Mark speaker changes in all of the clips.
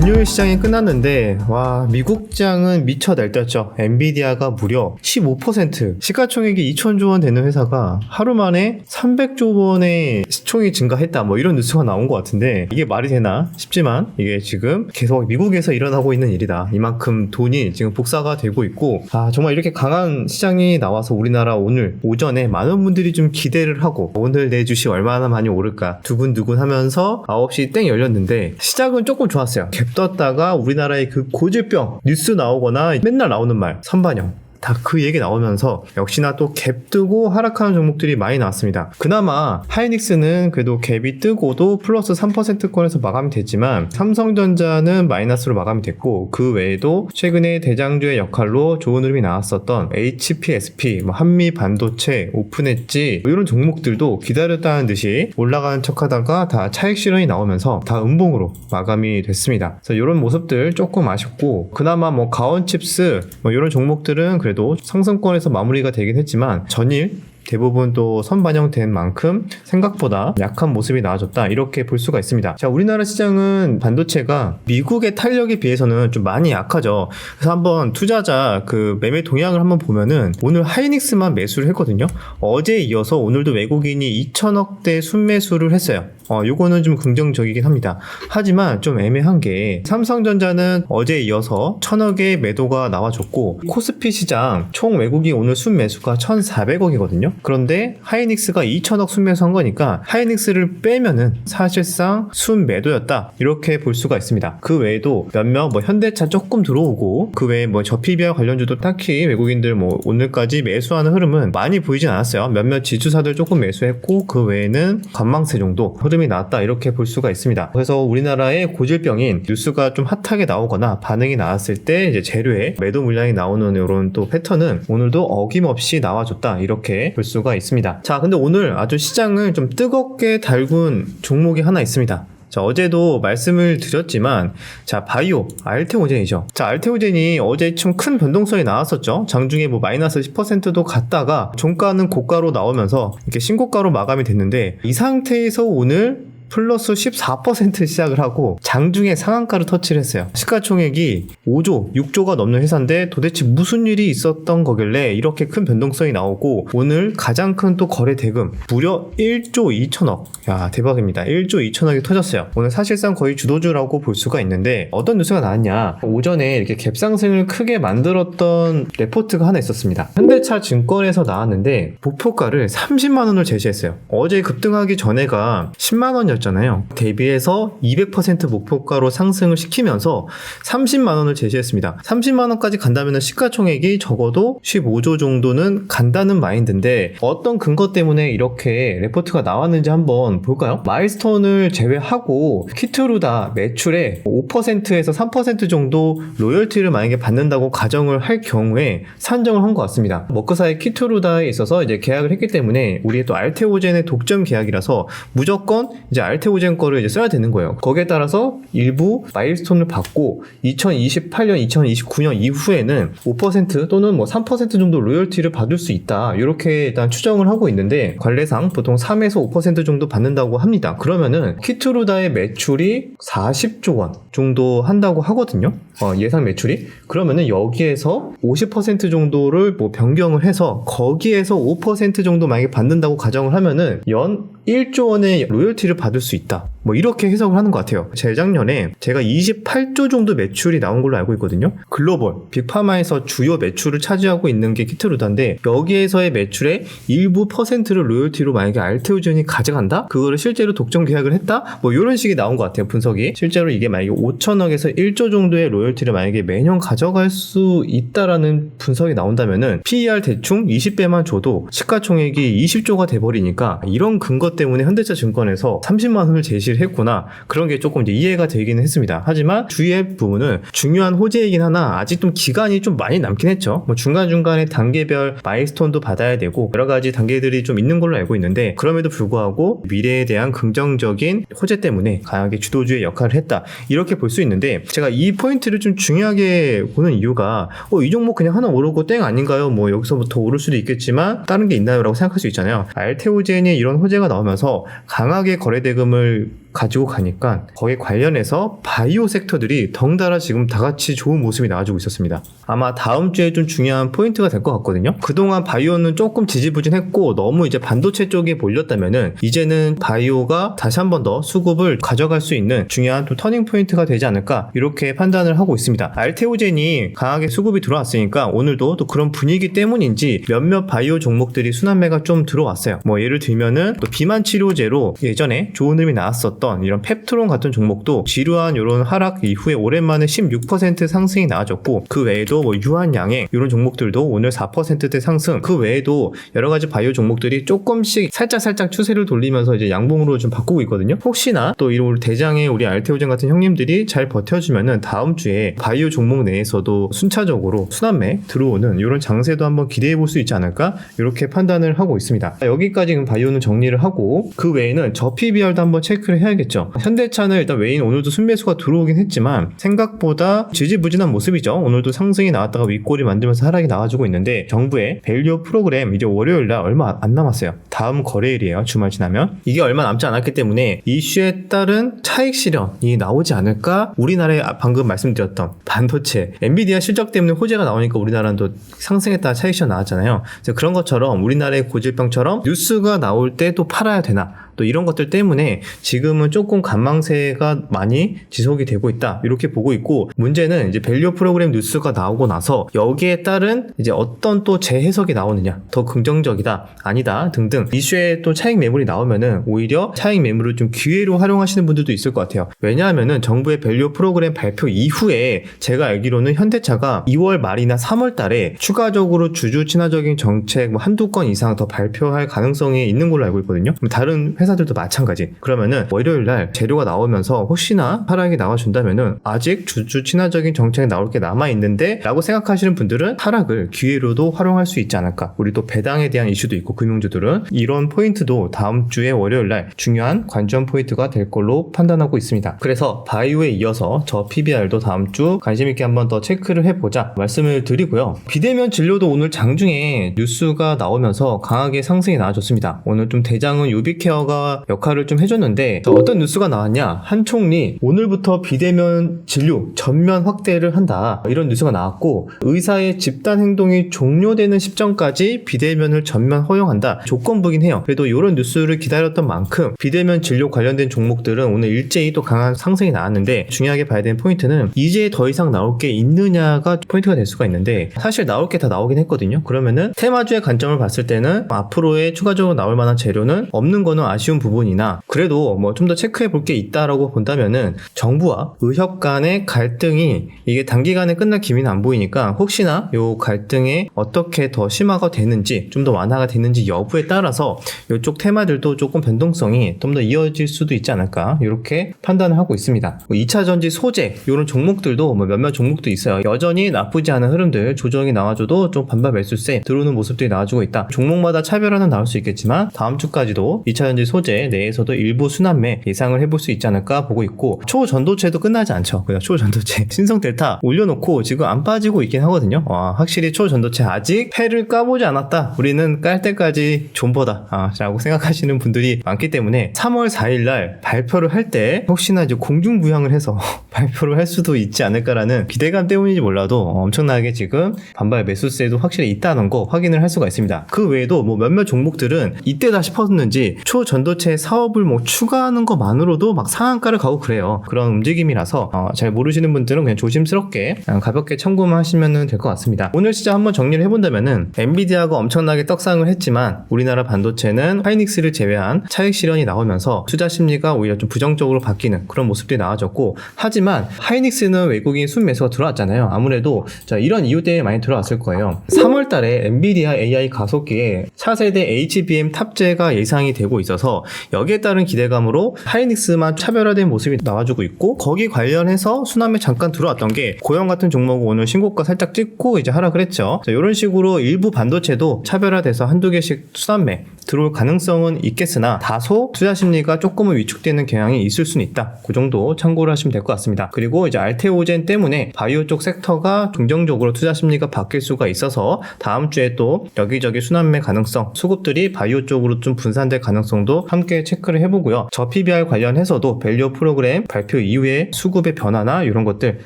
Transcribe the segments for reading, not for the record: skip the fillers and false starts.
Speaker 1: 금요일 시장이 끝났는데 와 미국장은 미쳐 날뛰었죠. 엔비디아가 무려 15% 시가총액이 2,000조 원 되는 회사가 하루 만에 300조 원의 시총이 증가했다 뭐 이런 뉴스가 나온 것 같은데 이게 말이 되나 싶지만 이게 지금 계속 미국에서 일어나고 있는 일이다. 이만큼 돈이 지금 복사가 되고 있고 정말 이렇게 강한 시장이 나와서 우리나라 오늘 오전에 많은 분들이 좀 기대를 하고 오늘 내 주식 얼마나 많이 오를까 두근두근 하면서 9시 땡 열렸는데 시작은 조금 좋았어요. 갭 떴다가 우리나라의 그 고질병 뉴스 나오거나 맨날 나오는 말 선반영 다 그 얘기 나오면서 역시나 또 갭 뜨고 하락하는 종목들이 많이 나왔습니다. 그나마 하이닉스는 그래도 갭이 뜨고도 플러스 3%권에서 마감이 됐지만 삼성전자는 마이너스로 마감이 됐고 그 외에도 최근에 대장주의 역할로 좋은 흐름이 나왔었던 HPSP, 한미반도체, 오픈엣지 이런 종목들도 기다렸다는 듯이 올라가는 척하다가 다 차익 실현이 나오면서 다 음봉으로 마감이 됐습니다. 그래서 이런 모습들 조금 아쉽고 그나마 가온칩스 이런 종목들은 그래도 상승권에서 마무리가 되긴 했지만 전일 대부분 또 선반영된 만큼 생각보다 약한 모습이 나와줬다 이렇게 볼 수가 있습니다. 자, 우리나라 시장은 반도체가 미국의 탄력에 비해서는 좀 많이 약하죠. 그래서 한번 투자자 그 매매 동향을 한번 보면은 오늘 하이닉스만 매수를 했거든요. 어제에 이어서 오늘도 외국인이 2천억대 순매수를 했어요. 요거는 좀 긍정적이긴 합니다. 하지만 좀 애매한 게 삼성전자는 어제에 이어서 1,000억의 매도가 나와줬고 코스피 시장 총 외국인 오늘 순매수가 1,400억이거든요. 그런데 하이닉스가 2천억 순매수한 거니까 하이닉스를 빼면은 사실상 순매도였다 이렇게 볼 수가 있습니다. 그 외에도 몇몇 현대차 조금 들어오고 그 외에 저PBR 관련주도 딱히 외국인들 오늘까지 매수하는 흐름은 많이 보이진 않았어요. 몇몇 지주사들 조금 매수했고 그 외에는 관망세 정도 흐름이 나왔다 이렇게 볼 수가 있습니다. 그래서 우리나라의 고질병인 뉴스가 좀 핫하게 나오거나 반응이 나왔을 때 이제 재료에 매도 물량이 나오는 이런 또 패턴은 오늘도 어김없이 나와줬다 이렇게 볼 수가 있습니다. 자, 근데 오늘 아주 시장을 좀 뜨겁게 달군 종목이 하나 있습니다. 자, 어제도 말씀을 드렸지만 자, 바이오 알테오젠이죠. 자, 알테오젠이 어제 좀 큰 변동성이 나왔었죠. 장중에 마이너스 10%도 갔다가 종가는 고가로 나오면서 이렇게 신고가로 마감이 됐는데 이 상태에서 오늘 플러스 14% 시작을 하고 장중에 상한가를 터치를 했어요. 시가총액이 5조, 6조가 넘는 회사인데 도대체 무슨 일이 있었던 거길래 이렇게 큰 변동성이 나오고 오늘 가장 큰 또 거래 대금 무려 1조 2천억. 야, 대박입니다. 1조 2천억이 터졌어요. 오늘 사실상 거의 주도주라고 볼 수가 있는데 어떤 뉴스가 나왔냐. 오전에 이렇게 갭상승을 크게 만들었던 레포트가 하나 있었습니다. 현대차 증권에서 나왔는데 목표가를 30만 원을 제시했어요. 어제 급등하기 전에가 10만 원이었죠. 잖아요. 대비해서 200% 목표가로 상승을 시키면서 30만 원을 제시했습니다. 30만 원까지 간다면 시가총액이 적어도 15조 정도는 간다는 마인드인데 어떤 근거 때문에 이렇게 레포트가 나왔는지 한번 볼까요? 마일스톤을 제외하고 키트루다 매출의 5%에서 3% 정도 로열티를 만약에 받는다고 가정을 할 경우에 산정을 한 것 같습니다. 머크사의 키트루다에 있어서 이제 계약을 했기 때문에 우리의 또 알테오젠의 독점 계약이라서 무조건 이제 알테오젠 거를 이제 써야 되는 거예요. 거기에 따라서 일부 마일스톤을 받고 2028년, 2029년 이후에는 5% 또는 3% 정도 로열티를 받을 수 있다. 이렇게 일단 추정을 하고 있는데 관례상 보통 3에서 5% 정도 받는다고 합니다. 그러면은 키트루다의 매출이 40조 원 정도 한다고 하거든요. 예상 매출이. 그러면은 여기에서 50% 정도를 변경을 해서 거기에서 5% 정도 만약에 받는다고 가정을 하면은 연 1조 원의 로열티를 받을 수 있다. 이렇게 해석을 하는 것 같아요. 재작년에 제가 28조 정도 매출이 나온 걸로 알고 있거든요. 글로벌 빅파마에서 주요 매출을 차지하고 있는 게 키트루다인데 여기에서의 매출의 일부 퍼센트를 로열티로 만약에 알테오젠이 가져간다? 그거를 실제로 독점 계약을 했다? 이런 식이 나온 것 같아요. 분석이. 실제로 이게 만약에 5천억에서 1조 정도의 로열티를 만약에 매년 가져갈 수 있다라는 분석이 나온다면은 PER 대충 20배만 줘도 시가총액이 20조가 돼버리니까 이런 근거 때문에 현대차 증권에서 30만 원을 제시를 했구나. 그런 게 조금 이제 이해가 되기는 했습니다. 하지만 주의할 부분은 중요한 호재이긴 하나 아직 좀 기간이 좀 많이 남긴 했죠. 중간중간에 단계별 마일스톤도 받아야 되고 여러 가지 단계들이 좀 있는 걸로 알고 있는데 그럼에도 불구하고 미래에 대한 긍정적인 호재 때문에 강하게 주도주의 역할을 했다. 이렇게 볼 수 있는데 제가 이 포인트를 좀 중요하게 보는 이유가 이 종목 그냥 하나 오르고 땡 아닌가요? 여기서부터 오를 수도 있겠지만 다른 게 있나요? 라고 생각할 수 있잖아요. 알테오젠이 이런 호재가 나오면서 강하게 거래대금을 가지고 가니까 거기에 관련해서 바이오 섹터들이 덩달아 지금 다 같이 좋은 모습이 나와주고 있었습니다. 아마 다음 주에 좀 중요한 포인트가 될 것 같거든요. 그동안 바이오는 조금 지지부진했고 너무 이제 반도체 쪽에 몰렸다면은 이제는 바이오가 다시 한 번 더 수급을 가져갈 수 있는 중요한 또 터닝 포인트가 되지 않을까 이렇게 판단을 하고 있습니다. 알테오젠이 강하게 수급이 들어왔으니까 오늘도 또 그런 분위기 때문인지 몇몇 바이오 종목들이 순환매가 좀 들어왔어요. 뭐 예를 들면은 또 비만 치료제로 예전에 좋은 흐름이 나왔었던 이런 펩트론 같은 종목도 지루한 이런 하락 이후에 오랜만에 16% 상승이 나와줬고, 그 외에도 뭐 유한양행 이런 종목들도 오늘 4%대 상승, 그 외에도 여러 가지 바이오 종목들이 조금씩 살짝 추세를 돌리면서 이제 양봉으로 좀 바꾸고 있거든요. 혹시나 또 이런 대장의 우리 알테오젠 같은 형님들이 잘 버텨주면은 다음 주에 바이오 종목 내에서도 순차적으로 순환매 들어오는 이런 장세도 한번 기대해 볼 수 있지 않을까 이렇게 판단을 하고 있습니다. 여기까지 바이오는 정리를 하고, 그 외에는 저 PBR도 한번 체크를 해야겠죠. 현대차는 일단 외인 오늘도 순매수가 들어오긴 했지만 생각보다 지지부진한 모습이죠. 오늘도 상승이 나왔다가 윗골이 만들면서 하락이 나와주고 있는데, 정부의 밸류 프로그램 이제 월요일날 얼마 안 남았어요. 다음 거래일이에요. 주말 지나면. 이게 얼마 남지 않았기 때문에 이슈에 따른 차익 실현이 나오지 않을까. 우리나라에 방금 말씀드렸던 반도체 엔비디아 실적 때문에 호재가 나오니까 우리나라는 또 상승했다가 차익 실현 나왔잖아요. 그래서 그런 것처럼 우리나라의 고질병처럼 뉴스가 나올 때 또 팔아야 되나, 또 이런 것들 때문에 지금은 조금 관망세가 많이 지속이 되고 있다 이렇게 보고 있고, 문제는 이제 밸류 프로그램 뉴스가 나오고 나서 여기에 따른 이제 어떤 또 재해석이 나오느냐, 더 긍정적이다 아니다 등등 이슈에 또 차익 매물이 나오면은 오히려 차익 매물을 좀 기회로 활용하시는 분들도 있을 것 같아요. 왜냐하면은 정부의 밸류 프로그램 발표 이후에 제가 알기로는 현대차가 2월 말이나 3월 달에 추가적으로 주주 친화적인 정책 뭐 한두 건 이상 더 발표할 가능성이 있는 걸로 알고 있거든요. 다른 회사들도 마찬가지. 그러면은 월요일날 재료가 나오면서 혹시나 하락이 나와준다면은 아직 주주 친화적인 정책이 나올 게 남아있는데 라고 생각하시는 분들은 하락을 기회로도 활용할 수 있지 않을까. 우리 또 배당에 대한 이슈도 있고 금융주들은 이런 포인트도 다음 주에 월요일날 중요한 관전 포인트가 될 걸로 판단하고 있습니다. 그래서 바이오에 이어서 저 PBR도 다음 주 관심있게 한번 더 체크를 해보자 말씀을 드리고요. 비대면 진료도 오늘 장중에 뉴스가 나오면서 강하게 상승이 나와줬습니다. 오늘 좀 대장은 유비케어가 역할을 좀 해줬는데, 어떤 뉴스가 나왔냐, 한 총리 오늘부터 비대면 진료 전면 확대를 한다 이런 뉴스가 나왔고, 의사의 집단 행동이 종료되는 시점까지 비대면을 전면 허용한다. 조건부긴 해요. 그래도 이런 뉴스를 기다렸던 만큼 비대면 진료 관련된 종목들은 오늘 일제히 또 강한 상승이 나왔는데, 중요하게 봐야 되는 포인트는 이제 더 이상 나올 게 있느냐가 포인트가 될 수가 있는데, 사실 나올 게 다 나오긴 했거든요. 그러면은 테마주의 관점을 봤을 때는 앞으로의 추가적으로 나올 만한 재료는 없는 거는 아쉬운 부분이나, 그래도 뭐 좀 더 체크해 볼 게 있다라고 본다면은 정부와 의협 간의 갈등이 이게 단기간에 끝날 기미는 안 보이니까, 혹시나 요 갈등에 어떻게 더 심화가 되는지 좀 더 완화가 되는지 여부에 따라서 이쪽 테마들도 조금 변동성이 좀 더 이어질 수도 있지 않을까 이렇게 판단을 하고 있습니다. 2차전지 소재 이런 종목들도 뭐 몇몇 종목도 있어요. 여전히 나쁘지 않은 흐름들 조정이 나와줘도 좀 반발 매수세 들어오는 모습들이 나와주고 있다. 종목마다 차별화는 나올 수 있겠지만 다음 주까지도 2차전지 소재 내에서도 일부 순환매 예상을 해볼 수 있지 않을까 보고 있고, 초전도체도 끝나지 않죠. 그냥 초전도체 신성델타 올려놓고 지금 안 빠지고 있긴 하거든요. 확실히 초전도체 아직 패를 까보지 않았다, 우리는 깔 때까지 존버다 라고 생각하시는 분들이 많기 때문에 3월 4일날 발표를 할 때 혹시나 이제 공중부양을 해서 발표를 할 수도 있지 않을까라는 기대감 때문인지 몰라도 엄청나게 지금 반발 매수세도 확실히 있다는 거 확인을 할 수가 있습니다. 그 외에도 뭐 몇몇 종목들은 이때다 싶었는지 초전도체 사업을 뭐 추가하는 것만으로도 막 상한가를 가고 그래요. 그런 움직임이라서 잘 모르시는 분들은 그냥 조심스럽게 그냥 가볍게 참고만 하시면 될 것 같습니다. 오늘 진짜 한번 정리를 해본다면은 엔비디아가 엄청나게 떡상을 했지만 우리나라 반도체는 하이닉스를 제외한 차익 실현이 나오면서 투자 심리가 오히려 좀 부정적으로 바뀌는 그런 모습들이 나와졌고, 하지만 하이닉스는 외국인 순매수가 들어왔잖아요. 아무래도 이런 이유 때문에 많이 들어왔을 거예요. 3월 달에 엔비디아 AI 가속기에 차세대 HBM 탑재가 예상이 되고 있어서 여기에 따른 기대감으로 하이닉스만 차별화된 모습이 나와주고 있고, 거기 관련해서 순환매 잠깐 들어왔던 게 고영 같은 종목은 오늘 신고가 살짝 찍고 이제 하락을 했죠. 이런 식으로 일부 반도체도 차별화돼서 한두 개씩 순환매 들어올 가능성은 있겠으나 다소 투자 심리가 조금은 위축되는 경향이 있을 수는 있다. 그 정도 참고를 하시면 될 것 같습니다. 그리고 이제 알테오젠 때문에 바이오 쪽 섹터가 긍정적으로 투자 심리가 바뀔 수가 있어서 다음 주에 또 여기저기 순환매 가능성, 수급들이 바이오 쪽으로 좀 분산될 가능성도 함께 체크를 해보고요. 저 PBR 관련해서도 밸류 프로그램 발표 이후에 수급의 변화나 이런 것들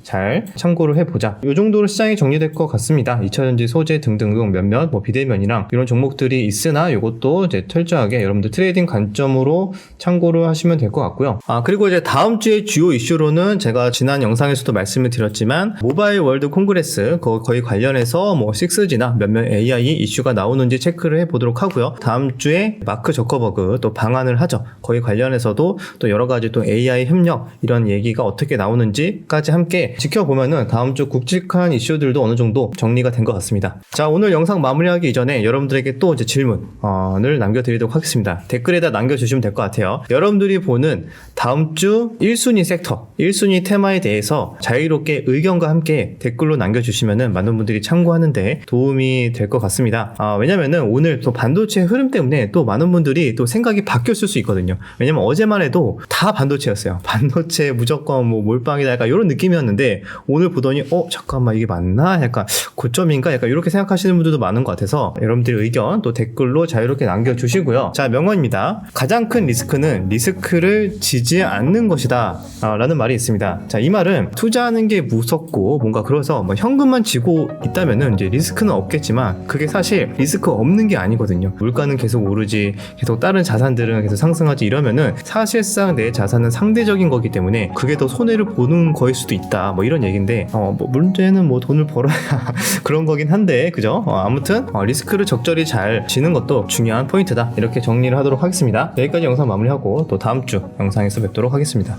Speaker 1: 잘 참고를 해보자. 이 정도로 시장이 정리될 것 같습니다. 2차전지 소재 등등 몇몇 비대면이랑 이런 종목들이 있으나 이것도 이제 철저하게 여러분들 트레이딩 관점으로 참고를 하시면 될 것 같고요. 그리고 이제 다음 주에 주요 이슈로는 제가 지난 영상에서도 말씀을 드렸지만 모바일 월드 콩그레스 거의 관련해서 뭐 6G나 몇몇 AI 이슈가 나오는지 체크를 해보도록 하고요. 다음 주에 마크 저커버그 또 방한을 하죠. 거의 관련해서도 또 여러 가지 또 AI 협력 이런 얘기가 어떻게 나오는지까지 함께 지켜보면은 다음 주 굵직한 이슈들도 어느 정도 정리가 된 것 같습니다. 자, 오늘 영상 마무리하기 이전에 여러분들에게 또 이제 질문을 남겨드리도록 하겠습니다. 댓글에다 남겨주시면 될 것 같아요. 여러분들이 보는 다음 주 1순위 섹터, 1순위 테마에 대해서 자유롭게 의견과 함께 댓글로 남겨주시면은 많은 분들이 참고하는데 도움이 될 것 같습니다. 왜냐면은 오늘 또 반도체 흐름 때문에 또 많은 분들이 또 생각이 바뀌었을 수 있거든요. 왜냐면 어제만 해도 다 반도체였어요. 반도체 무조건 뭐 몰빵이다 약간 이런 느낌이었는데 오늘 보더니 잠깐만 이게 맞나? 약간 고점인가? 약간 이렇게 생각하시는 분들도 많은 것 같아서 여러분들의 의견 또 댓글로 자유롭게 남겨주시고요. 자, 명언입니다. 가장 큰 리스크는 리스크를 지지 않는 것이다 라는 말이 있습니다. 자, 이 말은 투자하는 게 무섭고 뭔가 그래서 뭐 현금만 쥐고 있다면은 이제 리스크는 없겠지만 그게 사실 리스크 없는 게 아니거든요. 물가는 계속 오르지 계속 다른 자산들은 계속 상승하지 이러면은 사실상 내 자산은 상대적인 거기 때문에 그게 더 손해를 보는 거일 수도 있다 뭐 이런 얘기인데 뭐 문제는 뭐 돈을 벌어야 그런 거긴 한데 그죠? 아무튼 리스크를 적절히 잘 지는 것도 중요한 포인트다 이렇게 정리를 하도록 하겠습니다. 여기까지 영상 마무리하고 또 다음 주 영상에서 뵙도록 하겠습니다.